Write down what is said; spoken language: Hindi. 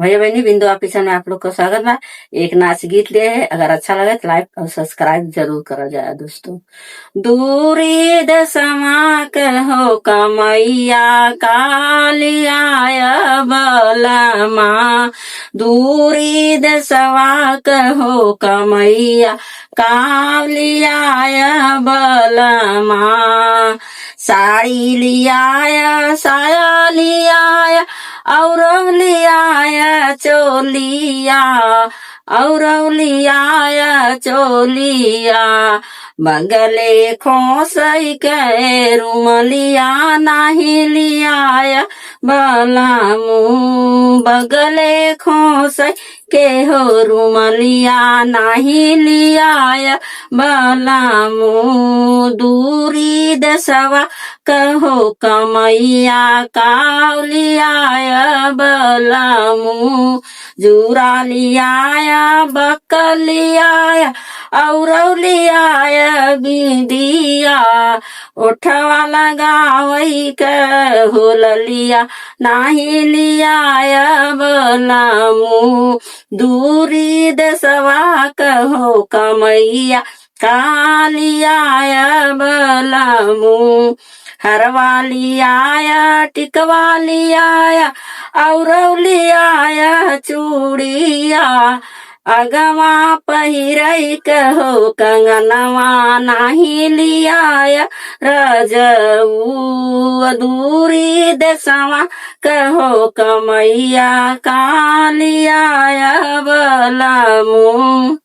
भैया बहनी बिंदु ऑफिसर में आप लोग का स्वागत बा। एक नाच गीत लिए है, अगर अच्छा लगे तो लाइक और सब्सक्राइब जरूर करा जाए दोस्तों। दूरी दसमा कहो कमैया कालियाय बलमा, दूरी दसवा कहो कमैया कालियाय बलमा, साड़ी लियाया साया लियाया और लियाया चोलिया, और लियाया चोलिया, बगले खोसई के रुमलिया नहीं लियाया बलामू, बगले खोसई के हो रुमलिया नहीं लियाया बलामू, दूरी दसवा कहो कमैया कालियाय बलामू, जूरा लियाया बकल लियाया और लियाया बिंदिया, ओठवा लगावई के होल लिया नाही लियाया बलामू, दूरी दसवा कहो कमैया कालियाय बलामू, हरवा लियाया टिकवा लियाया और लियाया चूड़िया, अगवा पहिरई कहो कंगनवा नाही लियाया रजऊ, दूरी दसवा कहो कमैया कालियाय बलामू।